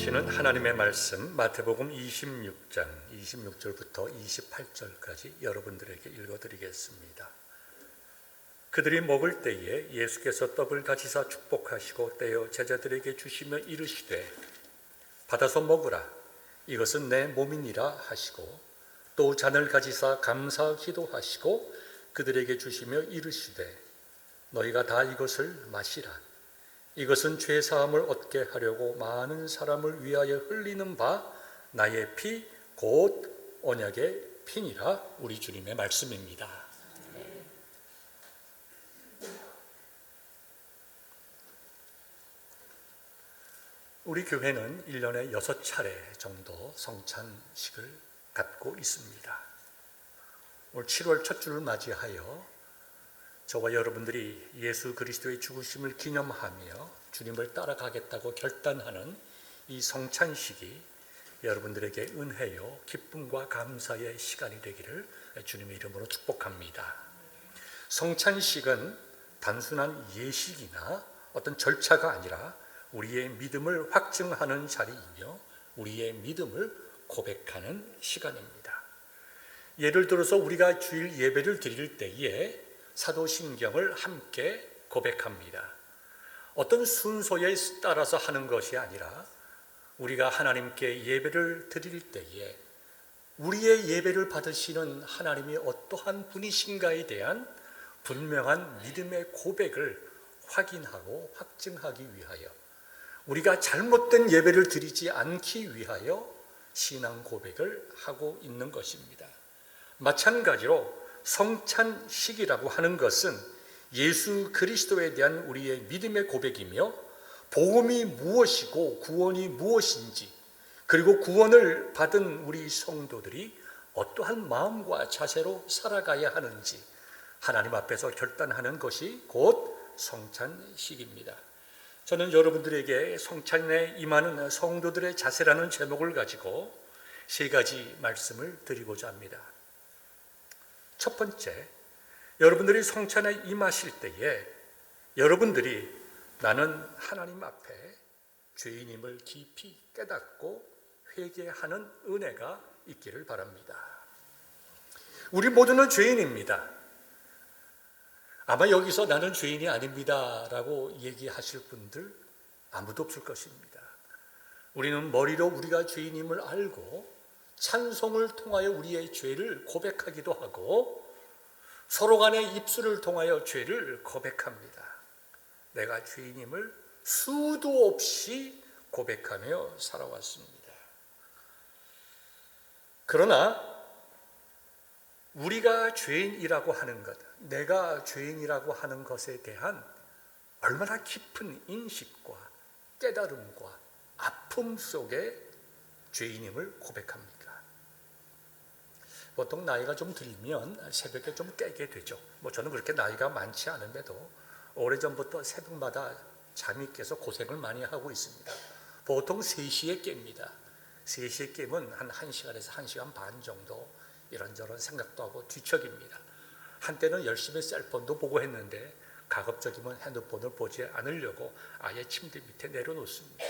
주시는 하나님의 말씀 마태복음 26장 26절부터 28절까지 여러분들에게 읽어드리겠습니다. 그들이 먹을 때에 예수께서 떡을 가지사 축복하시고 떼어 제자들에게 주시며 이르시되 받아서 먹으라, 이것은 내 몸이니라 하시고 또 잔을 가지사 감사하기도 하시고 그들에게 주시며 이르시되 너희가 다 이것을 마시라, 이것은 죄사함을 얻게 하려고 많은 사람을 위하여 흘리는 바 나의 피 곧 언약의 피니라. 우리 주님의 말씀입니다. 우리 교회는 1년에 6차례 정도 성찬식을 갖고 있습니다. 올 7월 첫 주를 맞이하여 저와 여러분들이 예수 그리스도의 죽으심을 기념하며 주님을 따라가겠다고 결단하는 이 성찬식이 여러분들에게 은혜요 기쁨과 감사의 시간이 되기를 주님의 이름으로 축복합니다. 성찬식은 단순한 예식이나 어떤 절차가 아니라 우리의 믿음을 확증하는 자리이며 우리의 믿음을 고백하는 시간입니다. 예를 들어서 우리가 주일 예배를 드릴 때에 사도신경을 함께 고백합니다. 어떤 순서에 따라서 하는 것이 아니라 우리가 하나님께 예배를 드릴 때에 우리의 예배를 받으시는 하나님이 어떠한 분이신가에 대한 분명한 믿음의 고백을 확인하고 확증하기 위하여, 우리가 잘못된 예배를 드리지 않기 위하여 신앙 고백을 하고 있는 것입니다. 마찬가지로 성찬식이라고 하는 것은 예수 그리스도에 대한 우리의 믿음의 고백이며 복음이 무엇이고 구원이 무엇인지, 그리고 구원을 받은 우리 성도들이 어떠한 마음과 자세로 살아가야 하는지 하나님 앞에서 결단하는 것이 곧 성찬식입니다. 저는 여러분들에게 성찬에 임하는 성도들의 자세라는 제목을 가지고 3가지 말씀을 드리고자 합니다. 첫 번째, 여러분들이 성찬에 임하실 때에 여러분들이 나는 하나님 앞에 죄인임을 깊이 깨닫고 회개하는 은혜가 있기를 바랍니다. 우리 모두는 죄인입니다. 아마 여기서 나는 죄인이 아닙니다 라고 얘기하실 분들 아무도 없을 것입니다. 우리는 머리로 우리가 죄인임을 알고 찬송을 통하여 우리의 죄를 고백하기도 하고 서로 간의 입술을 통하여 죄를 고백합니다. 내가 죄인임을 수도 없이 고백하며 살아왔습니다. 그러나 우리가 죄인이라고 하는 것, 내가 죄인이라고 하는 것에 대한 얼마나 깊은 인식과 깨달음과 아픔 속에 죄인임을 고백합니까? 보통 나이가 좀 들면 새벽에 좀 깨게 되죠. 저는 그렇게 나이가 많지 않은데도 오래전부터 새벽마다 잠이 깨서 고생을 많이 하고 있습니다. 보통 3시에 깹니다. 3시에 깨면 한 1시간에서 1시간 반 정도 이런저런 생각도 하고 뒤척입니다. 한때는 열심히 셀폰도 보고 했는데 가급적이면 핸드폰을 보지 않으려고 아예 침대 밑에 내려놓습니다.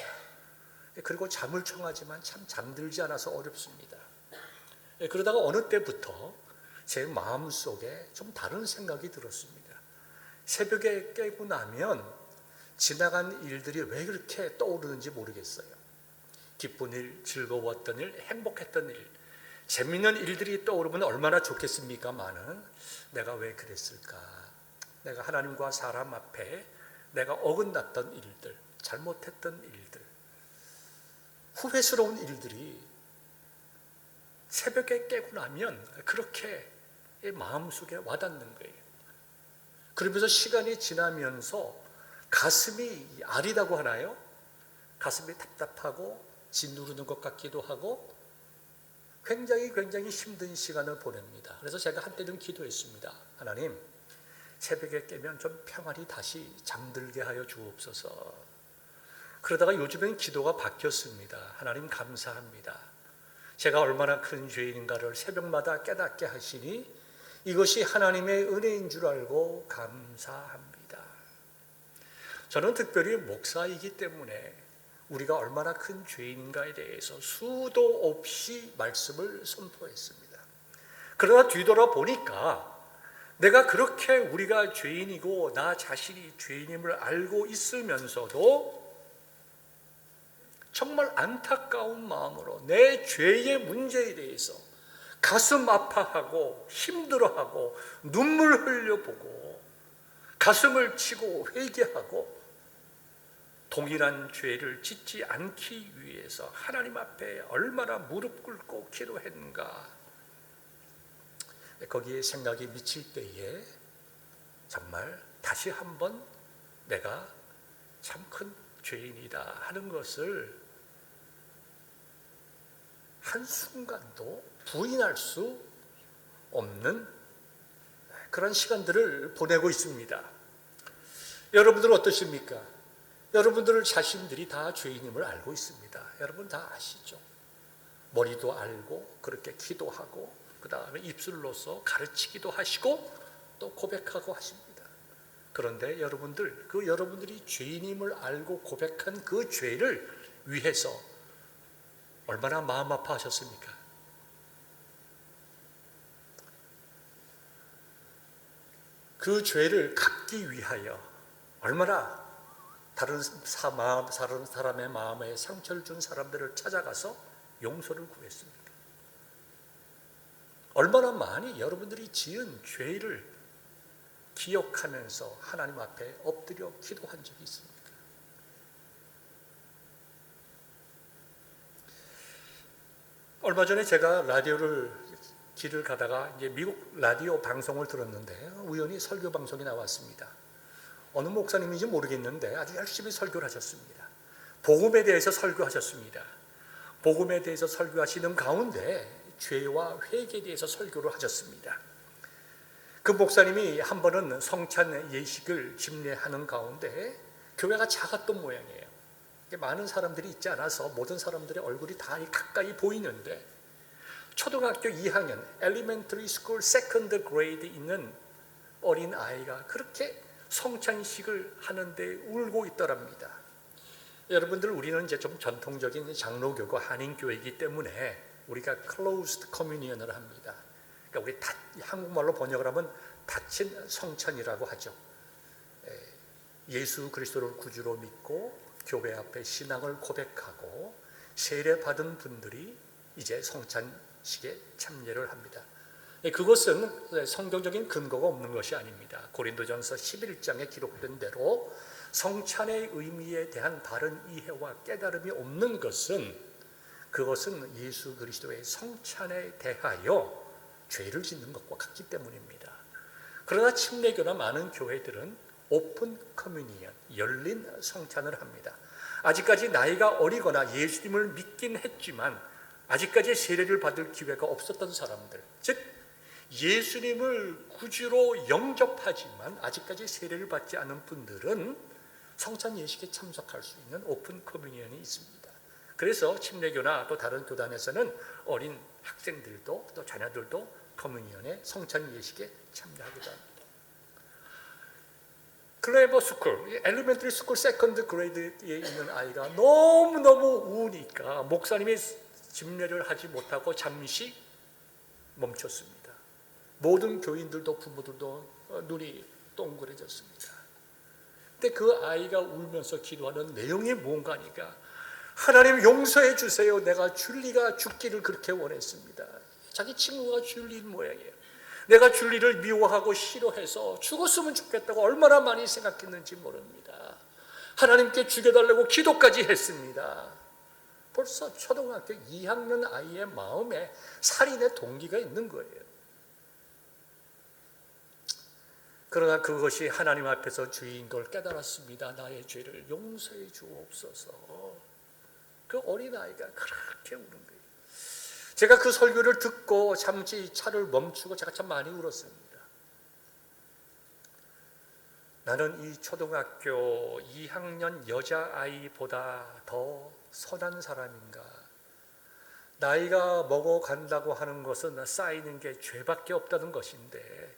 그리고 잠을 청하지만 참 잠들지 않아서 어렵습니다. 그러다가 어느 때부터 제 마음속에 좀 다른 생각이 들었습니다. 새벽에 깨고 나면 지나간 일들이 왜 그렇게 떠오르는지 모르겠어요. 기쁜 일, 즐거웠던 일, 행복했던 일, 재미있는 일들이 떠오르면 얼마나 좋겠습니까마는 내가 왜 그랬을까? 내가 하나님과 사람 앞에 내가 어긋났던 일들, 잘못했던 일들, 후회스러운 일들이 새벽에 깨고 나면 그렇게 마음속에 와닿는 거예요. 그러면서 시간이 지나면서 가슴이 아리다고 하나요? 가슴이 답답하고 짓누르는 것 같기도 하고 굉장히 힘든 시간을 보냅니다. 그래서 제가 한때는 기도했습니다. 하나님, 새벽에 깨면 좀 평안히 다시 잠들게 하여 주옵소서. 그러다가 요즘엔 기도가 바뀌었습니다. 하나님 감사합니다. 제가 얼마나 큰 죄인인가를 새벽마다 깨닫게 하시니 이것이 하나님의 은혜인 줄 알고 감사합니다. 저는 특별히 목사이기 때문에 우리가 얼마나 큰 죄인인가에 대해서 수도 없이 말씀을 선포했습니다. 그러나 뒤돌아보니까 내가 그렇게 우리가 죄인이고 나 자신이 죄인임을 알고 있으면서도 정말 안타까운 마음으로 내 죄의 문제에 대해서 가슴 아파하고 힘들어하고 눈물 흘려보고 가슴을 치고 회개하고 동일한 죄를 짓지 않기 위해서 하나님 앞에 얼마나 무릎 꿇고 기도했는가. 거기에 생각이 미칠 때에 정말 다시 한번 내가 참 큰 죄인이다 하는 것을 한순간도 부인할 수 없는 그런 시간들을 보내고 있습니다. 여러분들 어떠십니까? 여러분들 자신들이 다 죄인임을 알고 있습니다. 여러분 다 아시죠? 머리도 알고 그렇게 기도하고 그 다음에 입술로서 가르치기도 하시고 또 고백하고 하십니다. 그런데 여러분들이 죄인임을 알고 고백한 그 죄를 위해서 얼마나 마음 아파하셨습니까? 그 죄를 갚기 위하여 얼마나 다른 사람의 마음에 상처를 준 사람들을 찾아가서 용서를 구했습니까? 얼마나 많이 여러분들이 지은 죄를 기억하면서 하나님 앞에 엎드려 기도한 적이 있습니까? 얼마 전에 제가 길을 가다가 이제 미국 라디오 방송을 들었는데 우연히 설교 방송이 나왔습니다. 어느 목사님인지 모르겠는데 아주 열심히 설교를 하셨습니다. 복음에 대해서 설교하셨습니다. 복음에 대해서 설교하시는 가운데 죄와 회개에 대해서 설교를 하셨습니다. 그 목사님이 한 번은 성찬 예식을 집례하는 가운데 교회가 작았던 모양이에요. 많은 사람들이 있지 않아서 모든 사람들의 얼굴이 다 가까이 보이는데 초등학교 2학년 엘리멘터리 스쿨 세컨드 그레이드 있는 어린 아이가 그렇게 성찬식을 하는데 울고 있더랍니다. 여러분들 우리는 이제 좀 전통적인 장로교고 한인교회이기 때문에 우리가 closed communion을 합니다. 그러니까 우리 한국말로 번역을 하면 닫힌 성찬이라고 하죠. 예수 그리스도를 구주로 믿고 교회 앞에 신앙을 고백하고 세례 받은 분들이 이제 성찬식에 참여를 합니다. 그것은 성경적인 근거가 없는 것이 아닙니다. 고린도전서 11장에 기록된 대로 성찬의 의미에 대한 다른 이해와 깨달음이 없는 그것은 예수 그리스도의 성찬에 대하여 죄를 짓는 것과 같기 때문입니다. 그러나 침례교나 많은 교회들은 오픈 커뮤니언, 열린 성찬을 합니다. 아직까지 나이가 어리거나 예수님을 믿긴 했지만 아직까지 세례를 받을 기회가 없었던 사람들, 즉 예수님을 구주로 영접하지만 아직까지 세례를 받지 않은 분들은 성찬 예식에 참석할 수 있는 오픈 커뮤니언이 있습니다. 그래서 침례교나 또 다른 교단에서는 어린 학생들도 또 자녀들도 커뮤니언의 성찬 예식에 참여하기도 합니다. 클레버 스쿨, 엘리멘터리 스쿨 세컨드 그레이드에 있는 아이가 너무너무 우니까 목사님이 집례를 하지 못하고 잠시 멈췄습니다. 모든 교인들도 부모들도 눈이 동그래졌습니다. 근데 그 아이가 울면서 기도하는 내용이 뭔가 하니까 하나님 용서해 주세요. 내가 줄리가 죽기를 그렇게 원했습니다. 자기 친구가 줄리인 모양이에요. 내가 줄리를 미워하고 싫어해서 죽었으면 좋겠다고 얼마나 많이 생각했는지 모릅니다. 하나님께 죽여달라고 기도까지 했습니다. 벌써 초등학교 2학년 아이의 마음에 살인의 동기가 있는 거예요. 그러나 그것이 하나님 앞에서 죄인 걸 깨달았습니다. 나의 죄를 용서해 주옵소서. 그 어린아이가 그렇게 우는 거예요. 제가 그 설교를 듣고 잠시 차를 멈추고 제가 참 많이 울었습니다. 나는 이 초등학교 2학년 여자아이보다 더 선한 사람인가? 나이가 먹어간다고 하는 것은 쌓이는 게 죄밖에 없다는 것인데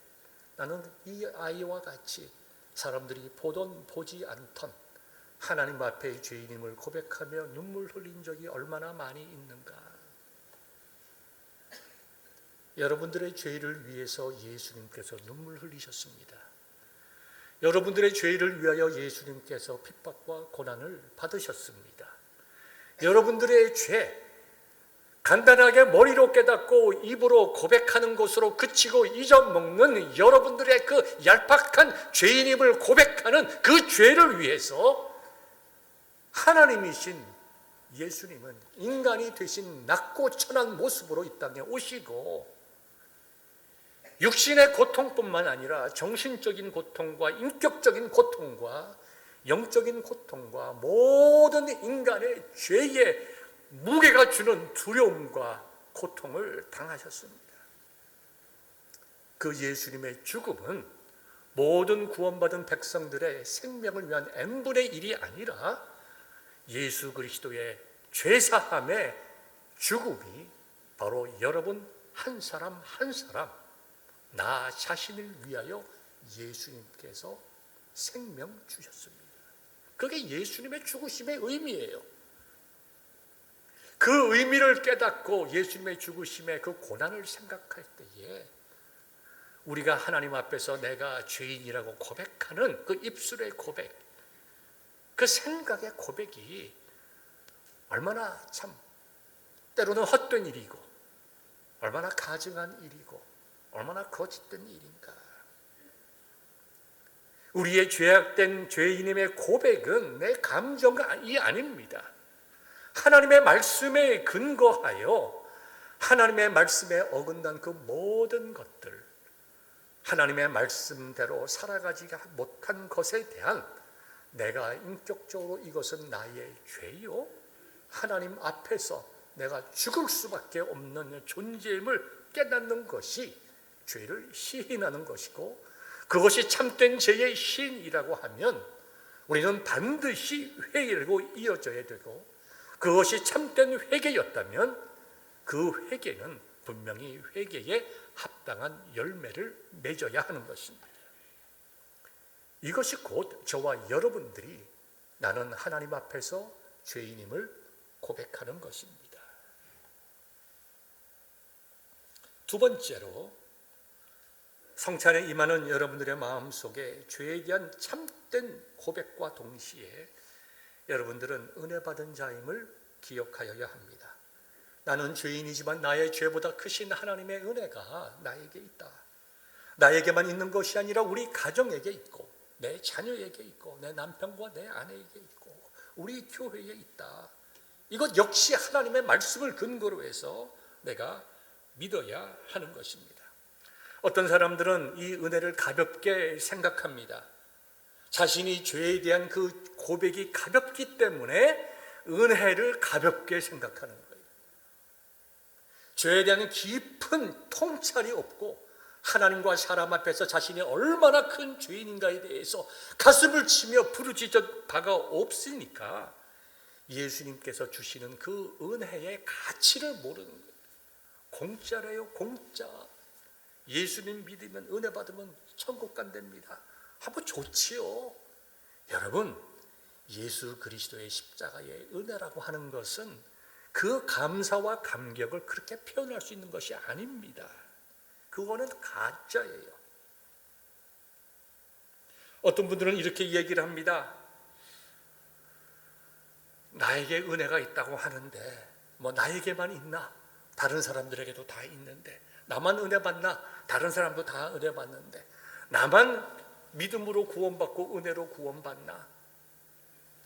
나는 이 아이와 같이 사람들이 보던 보지 않던 하나님 앞에 죄인임을 고백하며 눈물 흘린 적이 얼마나 많이 있는가. 여러분들의 죄를 위해서 예수님께서 눈물 흘리셨습니다. 여러분들의 죄를 위하여 예수님께서 핍박과 고난을 받으셨습니다. 여러분들의 죄, 간단하게 머리로 깨닫고 입으로 고백하는 것으로 그치고 잊어먹는 여러분들의 그 얄팍한 죄인임을 고백하는 그 죄를 위해서 하나님이신 예수님은 인간이 되신 낮고 천한 모습으로 이 땅에 오시고 육신의 고통뿐만 아니라 정신적인 고통과 인격적인 고통과 영적인 고통과 모든 인간의 죄의 무게가 주는 두려움과 고통을 당하셨습니다. 그 예수님의 죽음은 모든 구원받은 백성들의 생명을 위한 n분의 1이 아니라 예수 그리스도의 죄사함의 죽음이 바로 여러분 한 사람 한 사람 나 자신을 위하여 예수님께서 생명 주셨습니다. 그게 예수님의 죽으심의 의미예요. 그 의미를 깨닫고 예수님의 죽으심의 그 고난을 생각할 때에 우리가 하나님 앞에서 내가 죄인이라고 고백하는 그 입술의 고백, 그 생각의 고백이 얼마나 참 때로는 헛된 일이고 얼마나 가증한 일이고 얼마나 거짓된 일인가. 우리의 죄악된 죄인임의 고백은 내 감정이 아닙니다. 하나님의 말씀에 근거하여 하나님의 말씀에 어긋난 그 모든 것들, 하나님의 말씀대로 살아가지 못한 것에 대한 내가 인격적으로 이것은 나의 죄요, 하나님 앞에서 내가 죽을 수밖에 없는 존재임을 깨닫는 것이 죄를 시인하는 것이고, 그것이 참된 죄의 시인이라고 하면 우리는 반드시 회개로 이어져야 되고, 그것이 참된 회개였다면 그 회개는 분명히 회개에 합당한 열매를 맺어야 하는 것입니다. 이것이 곧 저와 여러분들이 나는 하나님 앞에서 죄인임을 고백하는 것입니다. 두 번째로, 성찬에 임하는 여러분들의 마음속에 죄에 대한 참된 고백과 동시에 여러분들은 은혜 받은 자임을 기억하여야 합니다. 나는 죄인이지만 나의 죄보다 크신 하나님의 은혜가 나에게 있다. 나에게만 있는 것이 아니라 우리 가정에게 있고 내 자녀에게 있고 내 남편과 내 아내에게 있고 우리 교회에 있다. 이것 역시 하나님의 말씀을 근거로 해서 내가 믿어야 하는 것입니다. 어떤 사람들은 이 은혜를 가볍게 생각합니다. 자신이 죄에 대한 그 고백이 가볍기 때문에 은혜를 가볍게 생각하는 거예요. 죄에 대한 깊은 통찰이 없고 하나님과 사람 앞에서 자신이 얼마나 큰 죄인인가에 대해서 가슴을 치며 부르짖을 바가 없으니까 예수님께서 주시는 그 은혜의 가치를 모르는 거예요. 공짜래요, 공짜. 예수님 믿으면 은혜 받으면 천국 간답니다. 하면 좋지요. 여러분, 예수 그리스도의 십자가의 은혜라고 하는 것은 그 감사와 감격을 그렇게 표현할 수 있는 것이 아닙니다. 그거는 가짜예요. 어떤 분들은 이렇게 얘기를 합니다. 나에게 은혜가 있다고 하는데 뭐 나에게만 있나? 다른 사람들에게도 다 있는데, 나만 은혜 받나? 다른 사람도 다 은혜 받는데, 나만 믿음으로 구원받고 은혜로 구원받나?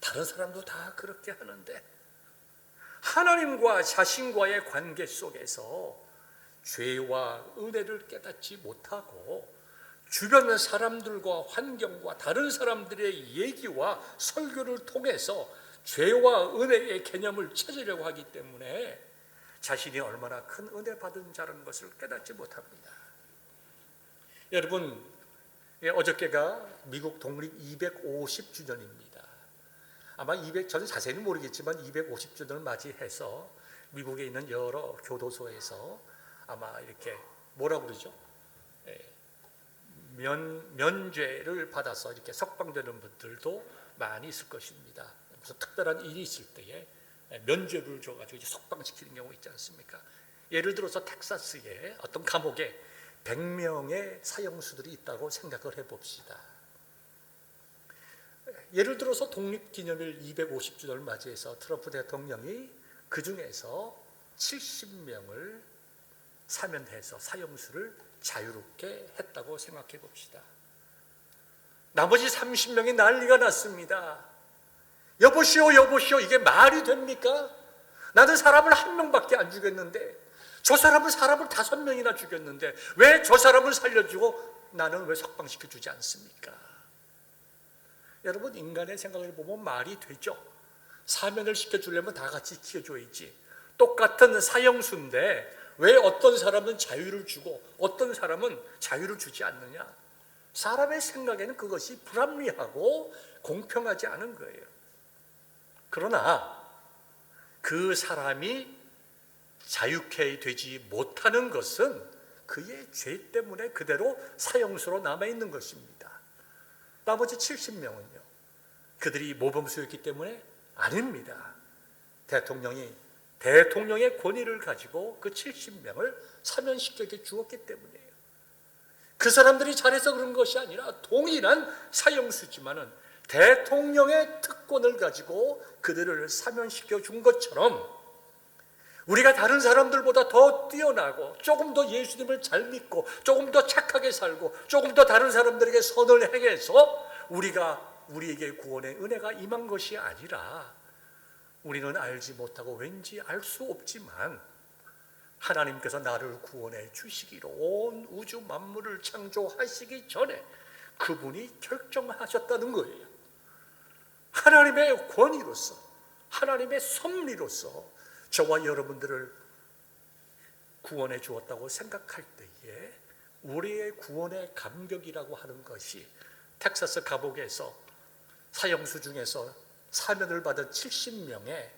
다른 사람도 다 그렇게 하는데, 하나님과 자신과의 관계 속에서 죄와 은혜를 깨닫지 못하고 주변의 사람들과 환경과 다른 사람들의 얘기와 설교를 통해서 죄와 은혜의 개념을 찾으려고 하기 때문에 자신이 얼마나 큰 은혜 받은 자라는 것을 깨닫지 못합니다. 여러분, 어저께가 미국 독립 250주년입니다. 아마 저는 자세히는 모르겠지만 250주년을 맞이해서 미국에 있는 여러 교도소에서 아마 이렇게 뭐라고 그러죠? 면죄를 받아서 이렇게 석방되는 분들도 많이 있을 것입니다. 무슨 특별한 일이 있을 때에 면죄부를 줘가지고 이제 석방시키는 경우 있지 않습니까? 예를 들어서 텍사스의 어떤 감옥에 100명의 사형수들이 있다고 생각을 해봅시다. 예를 들어서 독립기념일 250주년을 맞이해서 트럼프 대통령이 그 중에서 70명을 사면해서 사형수를 자유롭게 했다고 생각해 봅시다. 나머지 30명이 난리가 났습니다. 여보시오, 여보시오, 이게 말이 됩니까? 나는 사람을 한 명밖에 안 죽였는데, 저 사람은 사람을 5명이나 죽였는데 왜 저 사람을 살려주고 나는 왜 석방시켜주지 않습니까? 여러분, 인간의 생각을 보면 말이 되죠. 사면을 시켜주려면 다 같이 시켜줘야지. 똑같은 사형수인데 왜 어떤 사람은 자유를 주고 어떤 사람은 자유를 주지 않느냐? 사람의 생각에는 그것이 불합리하고 공평하지 않은 거예요. 그러나 그 사람이 자유케 되지 못하는 것은 그의 죄 때문에 그대로 사형수로 남아있는 것입니다. 나머지 70명은요, 그들이 모범수였기 때문에 아닙니다. 대통령의 권위를 가지고 그 70명을 사면시켜게 주었기 때문이에요. 그 사람들이 잘해서 그런 것이 아니라 동일한 사형수지만은 대통령의 특권을 가지고 그들을 사면시켜 준 것처럼 우리가 다른 사람들보다 더 뛰어나고 조금 더 예수님을 잘 믿고 조금 더 착하게 살고 조금 더 다른 사람들에게 선을 행해서 우리에게 구원의 은혜가 임한 것이 아니라 우리는 알지 못하고 왠지 알 수 없지만 하나님께서 나를 구원해 주시기로 온 우주 만물을 창조하시기 전에 그분이 결정하셨다는 거예요. 하나님의 권위로서, 하나님의 섭리로서 저와 여러분들을 구원해 주었다고 생각할 때에 우리의 구원의 감격이라고 하는 것이 텍사스 감옥에서 사형수 중에서 사면을 받은 70명의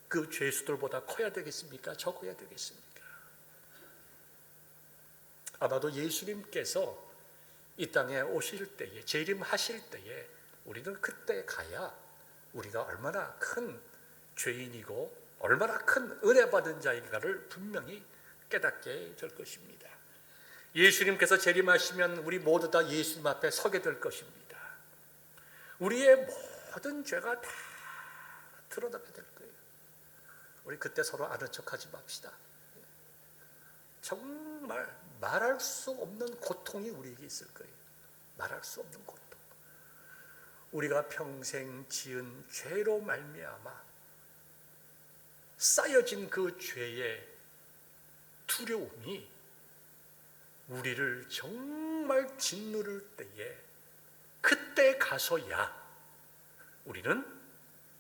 그 죄수들보다 커야 되겠습니까? 적어야 되겠습니까? 아마도 예수님께서 이 땅에 오실 때에, 재림하실 때에 우리는 그때 가야 우리가 얼마나 큰 죄인이고 얼마나 큰 은혜 받은 자인가를 분명히 깨닫게 될 것입니다. 예수님께서 재림하시면 우리 모두 다 예수님 앞에 서게 될 것입니다. 우리의 모든 죄가 다 드러나게 될 거예요. 우리 그때 서로 아는 척하지 맙시다. 정말 말할 수 없는 고통이 우리에게 있을 거예요. 말할 수 없는 고통. 우리가 평생 지은 죄로 말미암아 쌓여진 그 죄의 두려움이 우리를 정말 짓누를 때에 그때 가서야 우리는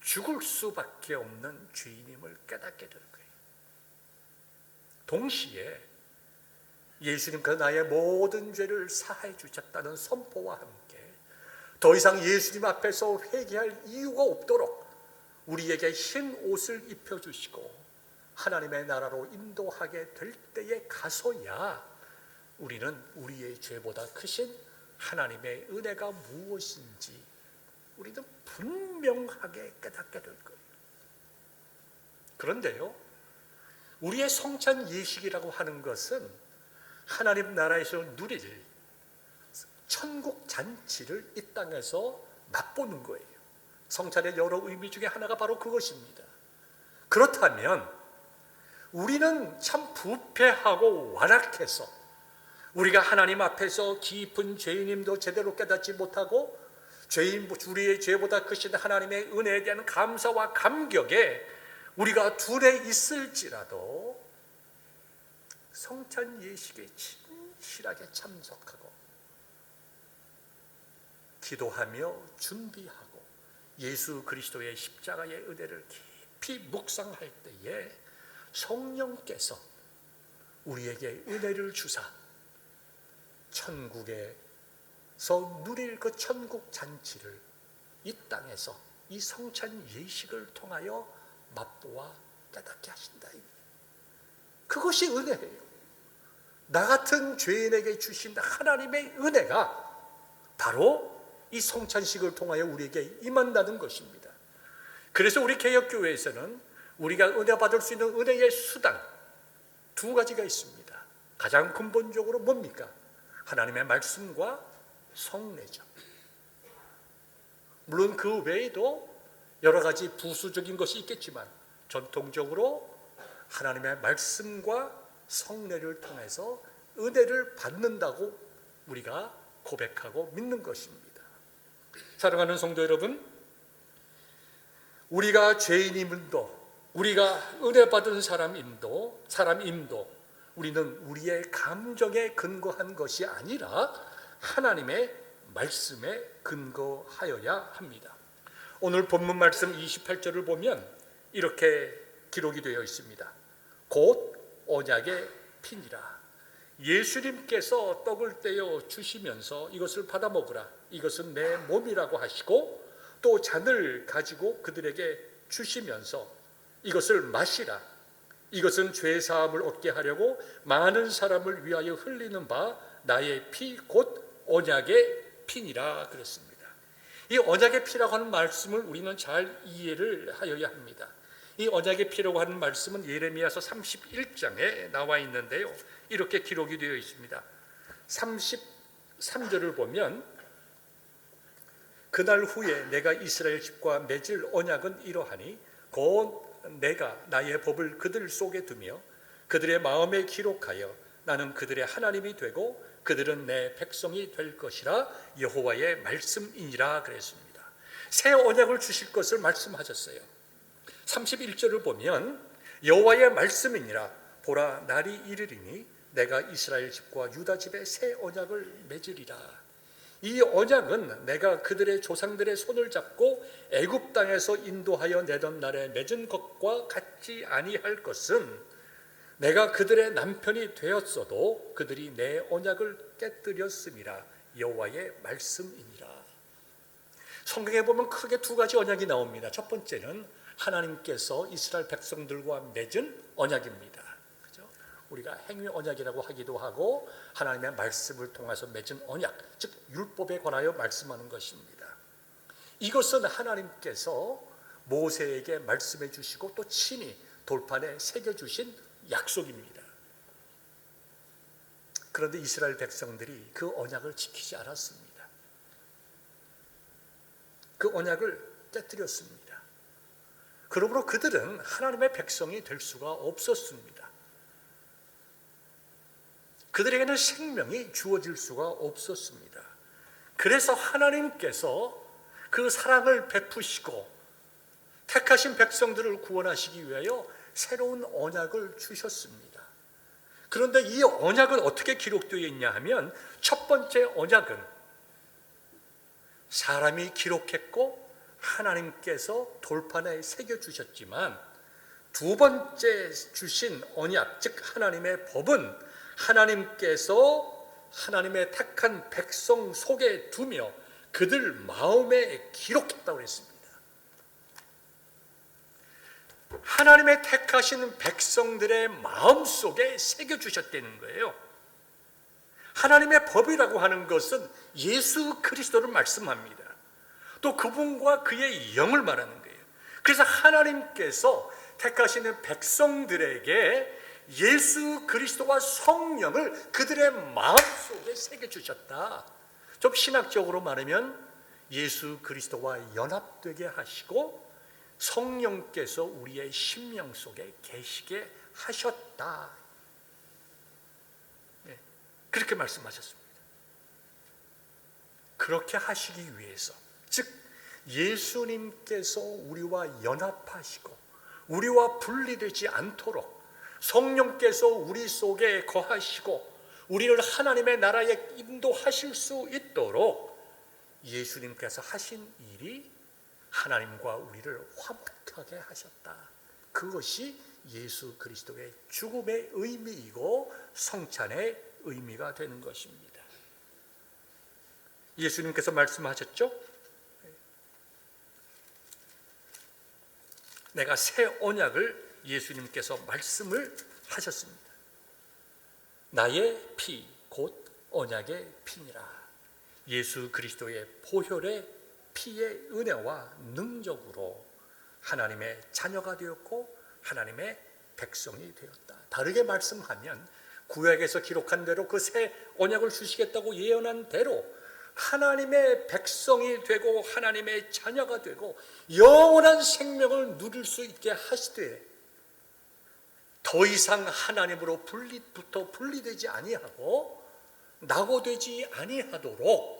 죽을 수밖에 없는 죄인임을 깨닫게 될 거예요. 동시에 예수님께서 나의 모든 죄를 사하여 주셨다는 선포와 함께 더 이상 예수님 앞에서 회개할 이유가 없도록 우리에게 흰 옷을 입혀주시고 하나님의 나라로 인도하게 될 때에 가서야 우리는 우리의 죄보다 크신 하나님의 은혜가 무엇인지 우리는 분명하게 깨닫게 될 거예요. 그런데요, 우리의 성찬 예식이라고 하는 것은 하나님 나라에서 누릴 천국 잔치를 이 땅에서 맛보는 거예요. 성찬의 여러 의미 중에 하나가 바로 그것입니다. 그렇다면 우리는 참 부패하고 완악해서 우리가 하나님 앞에서 깊은 죄인임도 제대로 깨닫지 못하고 우리의 죄보다 크신 하나님의 은혜에 대한 감사와 감격에 우리가 둔해 있을지라도 성찬 예식에 진실하게 참석하고 기도하며 준비하고 예수 그리스도의 십자가의 은혜를 깊이 묵상할 때에 성령께서 우리에게 은혜를 주사 천국에서 누릴 그 천국 잔치를 이 땅에서 이 성찬 예식을 통하여 맛보아 깨닫게 하신다. 그것이 은혜예요. 나 같은 죄인에게 주신 하나님의 은혜가 바로 이 성찬식을 통하여 우리에게 임한다는 것입니다. 그래서 우리 개혁교회에서는 우리가 은혜 받을 수 있는 은혜의 수단 두 가지가 있습니다. 가장 근본적으로 뭡니까? 하나님의 말씀과 성례죠. 물론 그 외에도 여러 가지 부수적인 것이 있겠지만 전통적으로 하나님의 말씀과 성례를 통해서 은혜를 받는다고 우리가 고백하고 믿는 것입니다. 사랑하는 성도 여러분, 우리가 죄인임도 우리가 은혜 받은 사람임도 우리는 우리의 감정에 근거한 것이 아니라 하나님의 말씀에 근거하여야 합니다. 오늘 본문 말씀 28절을 보면 이렇게 기록이 되어 있습니다. 곧 언약의 피니라. 예수님께서 떡을 떼어 주시면서 이것을 받아 먹으라, 이것은 내 몸이라고 하시고, 또 잔을 가지고 그들에게 주시면서 이것을 마시라, 이것은 죄 사함을 얻게 하려고 많은 사람을 위하여 흘리는 바 나의 피 곧 언약의 피니라 그랬습니다. 이 언약의 피라고 하는 말씀을 우리는 잘 이해를 하여야 합니다. 이 언약의 피라고 하는 말씀은 예레미야서 31장에 나와 있는데요, 이렇게 기록이 되어 있습니다. 33절을 보면 그날 후에 내가 이스라엘 집과 맺을 언약은 이러하니 곧 내가 나의 법을 그들 속에 두며 그들의 마음에 기록하여 나는 그들의 하나님이 되고 그들은 내 백성이 될 것이라 여호와의 말씀이니라 그랬습니다. 새 언약을 주실 것을 말씀하셨어요. 31절을 보면 여호와의 말씀이니라 보라 날이 이르리니 내가 이스라엘 집과 유다 집에 새 언약을 맺으리라. 이 언약은 내가 그들의 조상들의 손을 잡고 애굽 땅에서 인도하여 내던 날에 맺은 것과 같지 아니할 것은 내가 그들의 남편이 되었어도 그들이 내 언약을 깨뜨렸음이라 여호와의 말씀이니라. 성경에 보면 크게 두 가지 언약이 나옵니다. 첫 번째는 하나님께서 이스라엘 백성들과 맺은 언약입니다. 그죠? 우리가 행위 언약이라고 하기도 하고 하나님의 말씀을 통해서 맺은 언약, 즉 율법에 관하여 말씀하는 것입니다. 이것은 하나님께서 모세에게 말씀해 주시고 또 친히 돌판에 새겨 주신 약속입니다. 그런데 이스라엘 백성들이 그 언약을 지키지 않았습니다. 그 언약을 깨뜨렸습니다. 그러므로 그들은 하나님의 백성이 될 수가 없었습니다. 그들에게는 생명이 주어질 수가 없었습니다. 그래서 하나님께서 그 사랑을 베푸시고 택하신 백성들을 구원하시기 위하여 새로운 언약을 주셨습니다. 그런데 이 언약은 어떻게 기록되어 있냐 하면 첫 번째 언약은 사람이 기록했고 하나님께서 돌판에 새겨주셨지만 두 번째 주신 언약, 즉 하나님의 법은 하나님께서 하나님의 택한 백성 속에 두며 그들 마음에 기록했다고 했습니다. 하나님의 택하신 백성들의 마음속에 새겨주셨다는 거예요. 하나님의 법이라고 하는 것은 예수 그리스도를 말씀합니다. 또 그분과 그의 영을 말하는 거예요. 그래서 하나님께서 택하시는 백성들에게 예수 그리스도와 성령을 그들의 마음속에 새겨주셨다. 좀 신학적으로 말하면 예수 그리스도와 연합되게 하시고 성령께서 우리의 심령 속에 계시게 하셨다. 네, 그렇게 말씀하셨습니다. 그렇게 하시기 위해서, 즉 예수님께서 우리와 연합하시고 우리와 분리되지 않도록 성령께서 우리 속에 거하시고 우리를 하나님의 나라에 인도하실 수 있도록 예수님께서 하신 일이 하나님과 우리를 화목하게 하셨다. 그것이 예수 그리스도의 죽음의 의미이고 성찬의 의미가 되는 것입니다. 예수님께서 말씀하셨죠? 내가 새 언약을 예수님께서 말씀을 하셨습니다. 나의 피 곧 언약의 피니라. 예수 그리스도의 보혈의 피의 은혜와 능력으로 하나님의 자녀가 되었고 하나님의 백성이 되었다. 다르게 말씀하면 구약에서 기록한 대로 그 새 언약을 주시겠다고 예언한 대로 하나님의 백성이 되고 하나님의 자녀가 되고 영원한 생명을 누릴 수 있게 하시되 더 이상 하나님으로부터 분리되지 아니하고 낙오되지 아니하도록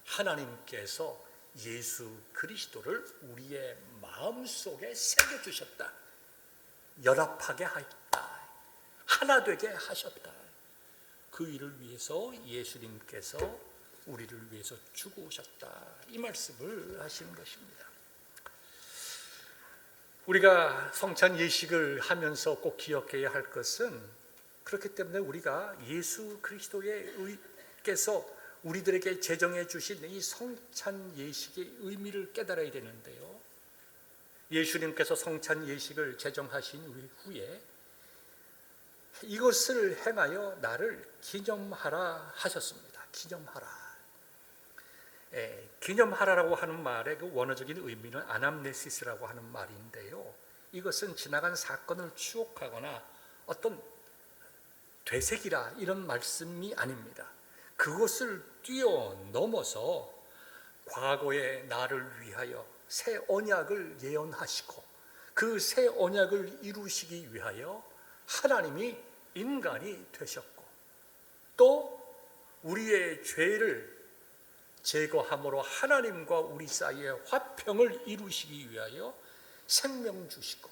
하나님께서 예수 그리스도를 우리의 마음속에 새겨주셨다. 연합하게 하였다. 하나 되게 하셨다. 그 일을 위해서 예수님께서 우리를 위해서 죽으셨다. 이 말씀을 하시는 것입니다. 우리가 성찬 예식을 하면서 꼭 기억해야 할 것은 그렇기 때문에 우리가 예수 그리스도께서 우리들에게 제정해 주신 이 성찬 예식의 의미를 깨달아야 되는데요. 예수님께서 성찬 예식을 제정하신 후에 이것을 행하여 나를 기념하라 하셨습니다. 기념하라. 기념하라라고 하는 말의 그 원어적인 의미는 아남네시스라고 하는 말인데요. 이것은 지나간 사건을 추억하거나 어떤 되새기라 이런 말씀이 아닙니다. 그것을 뛰어넘어서 과거의 나를 위하여 새 언약을 예언하시고 그 새 언약을 이루시기 위하여 하나님이 인간이 되셨고 또 우리의 죄를 제거함으로 하나님과 우리 사이에 화평을 이루시기 위하여 생명 주시고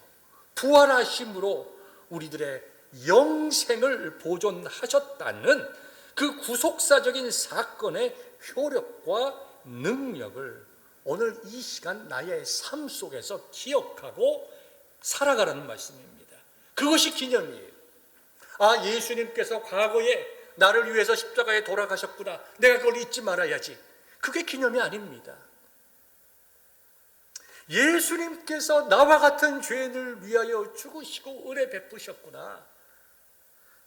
부활하심으로 우리들의 영생을 보존하셨다는 그 구속사적인 사건의 효력과 능력을 오늘 이 시간 나의 삶 속에서 기억하고 살아가라는 말씀입니다. 그것이 기념이에요. 아, 예수님께서 과거에 나를 위해서 십자가에 돌아가셨구나. 내가 그걸 잊지 말아야지. 그게 기념이 아닙니다. 예수님께서 나와 같은 죄인을 위하여 죽으시고 은혜 베푸셨구나.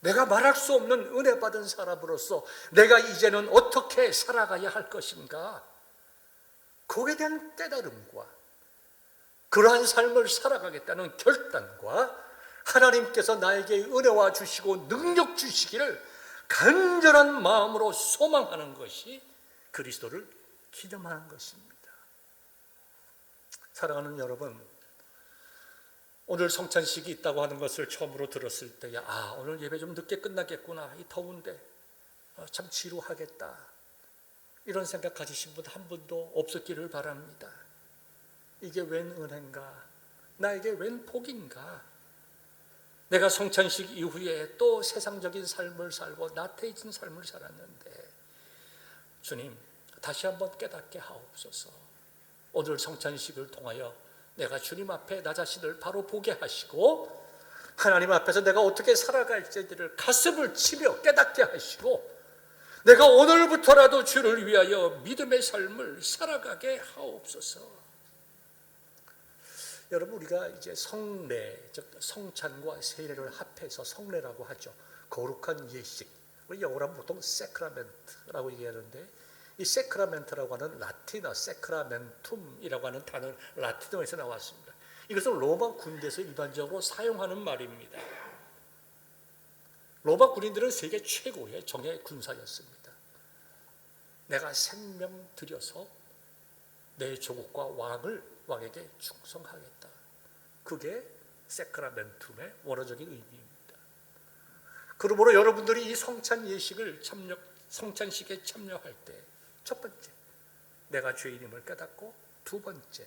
내가 말할 수 없는 은혜 받은 사람으로서 내가 이제는 어떻게 살아가야 할 것인가? 거기에 대한 깨달음과 그러한 삶을 살아가겠다는 결단과 하나님께서 나에게 은혜와 주시고 능력 주시기를 간절한 마음으로 소망하는 것이 그리스도를 기념하는 것입니다. 사랑하는 여러분, 오늘 성찬식이 있다고 하는 것을 처음으로 들었을 때 오늘 예배 좀 늦게 끝나겠구나. 이 더운데 참 지루하겠다. 이런 생각 가지신 분 한 분도 없었기를 바랍니다. 이게 웬 은혜인가? 나에게 웬 복인가? 내가 성찬식 이후에 또 세상적인 삶을 살고 나태해진 삶을 살았는데 주님 다시 한번 깨닫게 하옵소서. 오늘 성찬식을 통하여 내가 주님 앞에 나 자신을 바로 보게 하시고 하나님 앞에서 내가 어떻게 살아갈지를 가슴을 치며 깨닫게 하시고 내가 오늘부터라도 주를 위하여 믿음의 삶을 살아가게 하옵소서. 여러분, 우리가 이제 성례, 즉 성찬과 세례를 합해서 성례라고 하죠. 거룩한 예식. 우리 영어로 하면 보통 세크라멘트라고 얘기하는데 이 세크라멘트라고 하는 라틴어 세크라멘툼이라고 하는 단어 라틴어에서 나왔습니다. 이것은 로마 군대에서 일반적으로 사용하는 말입니다. 로마 군인들은 세계 최고의 정예 군사였습니다. 내가 생명 들여서 내 조국과 왕에게 충성하겠다. 그게 세크라멘툼의 원어적인 의미입니다. 그러므로 여러분들이 이 성찬식에 참여할 때 첫 번째, 내가 죄인임을 깨닫고 두 번째,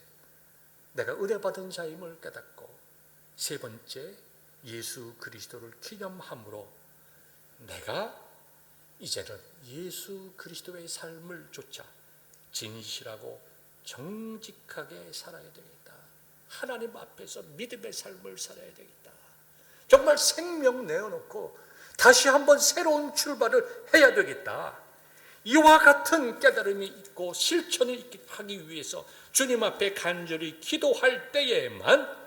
내가 은혜 받은 자임을 깨닫고 세 번째, 예수 그리스도를 기념함으로 내가 이제는 예수 그리스도의 삶을 쫓아 진실하고 정직하게 살아야 되겠다. 하나님 앞에서 믿음의 삶을 살아야 되겠다. 정말 생명 내어놓고 다시 한번 새로운 출발을 해야 되겠다. 이와 같은 깨달음이 있고 실천을 하기 위해서 주님 앞에 간절히 기도할 때에만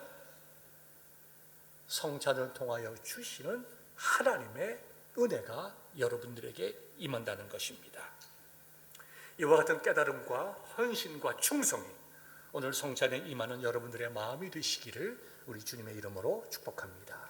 성찬을 통하여 주시는 하나님의 은혜가 여러분들에게 임한다는 것입니다. 이와 같은 깨달음과 헌신과 충성이 오늘 성찬에 임하는 여러분들의 마음이 되시기를 우리 주님의 이름으로 축복합니다.